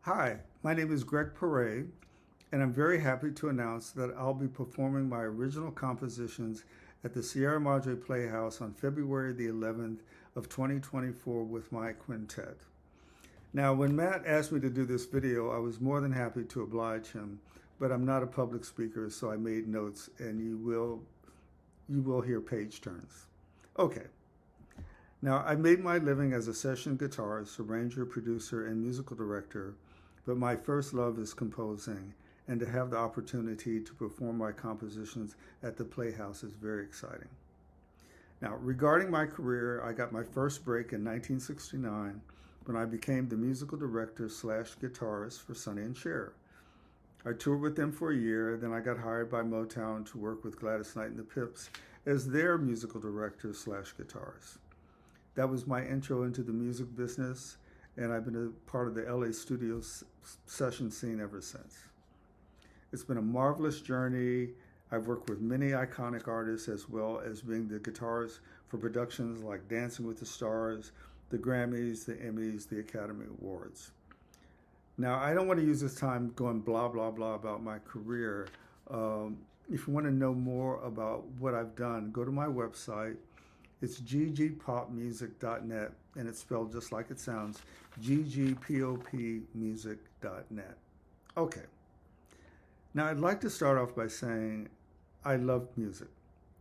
Hi, my name is Greg Porée, and I'm very happy to announce that I'll be performing my original compositions at the Sierra Madre Playhouse on February the 11th of 2024 with my quintet. Now, when Matt asked me to do this video, I was more than happy to oblige him, but I'm not a public speaker, so I made notes, and you will hear page turns. Okay. Now, I made my living as a session guitarist, arranger, producer, and musical director, but my first love is composing, and to have the opportunity to perform my compositions at the Playhouse is very exciting. Now, regarding my career, I got my first break in 1969 when I became the musical director / guitarist for Sonny Cher. I toured with them for a year, then I got hired by Motown to work with Gladys Knight and the Pips as their musical director / guitarist. That was my intro into the music business, and I've been a part of the LA studio session scene ever since. It's been a marvelous journey. I've worked with many iconic artists, as well as being the guitarist for productions like Dancing with the Stars, the Grammys, the Emmys, the Academy Awards. Now, I don't want to use this time going blah, blah, blah about my career. If you want to know more about what I've done, go to my website. It's ggpopmusic.net, and it's spelled just like it sounds, ggpopmusic.net. Okay. Now, I'd like to start off by saying I love music.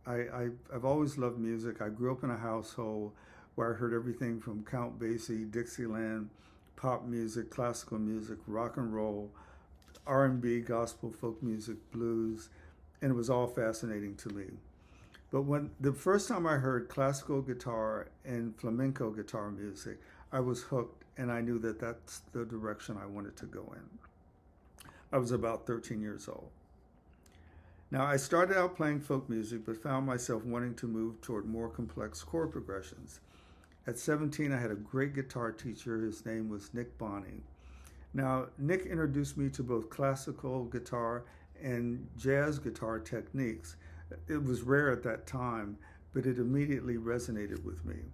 I've always loved music. I grew up in a household where I heard everything from Count Basie, Dixieland, pop music, classical music, rock and roll, R&B, gospel, folk music, blues, and it was all fascinating to me. But when the first time I heard classical guitar and flamenco guitar music, I was hooked, and I knew that that's the direction I wanted to go in. I was about 13 years old. Now, I started out playing folk music, but found myself wanting to move toward more complex chord progressions. At 17, I had a great guitar teacher. His name was Nick Bonney. Now, Nick introduced me to both classical guitar and jazz guitar techniques. It was rare at that time, but it immediately resonated with me.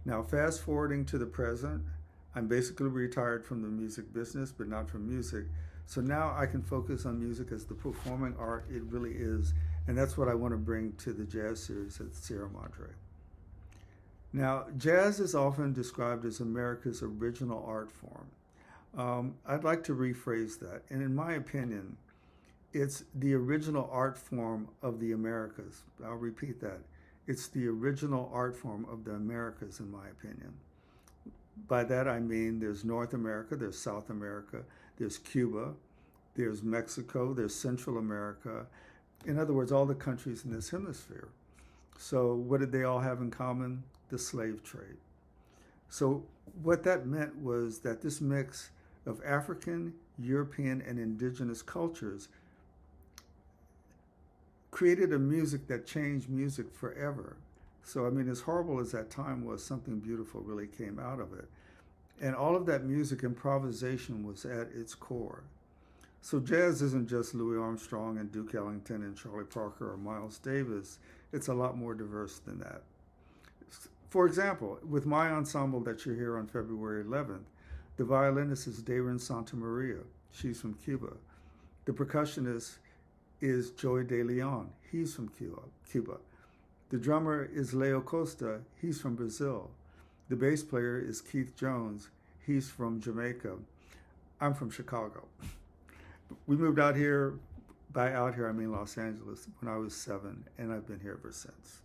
Now, fast forwarding to the present, I'm basically retired from the music business, but not from music. So now I can focus on music as the performing art it really is, and that's what I want to bring to the jazz series at Sierra Madre. Now, jazz is often described as America's original art form. I'd like to rephrase that, and in my opinion, it's the original art form of the Americas. I'll repeat that. It's the original art form of the Americas, in my opinion. By that I mean there's North America, there's South America, there's Cuba, there's Mexico, there's Central America. In other words, all the countries in this hemisphere. So what did they all have in common? The slave trade. So what that meant was that this mix of African, European, and indigenous cultures created a music that changed music forever. So, I mean, as horrible as that time was, something beautiful really came out of it. And all of that music improvisation was at its core. So jazz isn't just Louis Armstrong and Duke Ellington and Charlie Parker or Miles Davis. It's a lot more diverse than that. For example, with my ensemble that you hear on February 11th, the violinist is Dayron Santa Maria. She's from Cuba. The percussionist is Joey De Leon. He's from Cuba. The drummer is Leo Costa. He's from Brazil. The bass player is Keith Jones. He's from Jamaica. I'm from Chicago. We moved out here, by out here I mean Los Angeles, when I was 7, and I've been here ever since.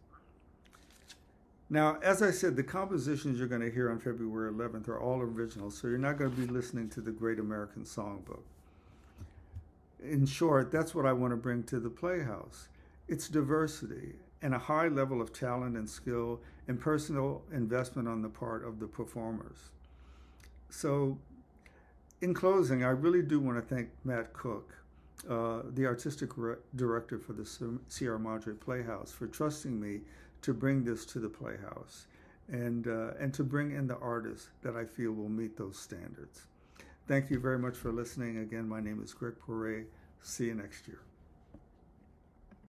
Now, as I said, the compositions you're going to hear on February 11th are all original, so you're not going to be listening to the Great American Songbook. In short, that's what I want to bring to the Playhouse. It's diversity and a high level of talent and skill and personal investment on the part of the performers. So, in closing, I really do want to thank Matt Cook, the artistic director for the Sierra Madre Playhouse, for trusting me to bring this to the Playhouse and to bring in the artists that I feel will meet those standards. Thank you very much for listening. Again, my name is Greg Porée. See you next year.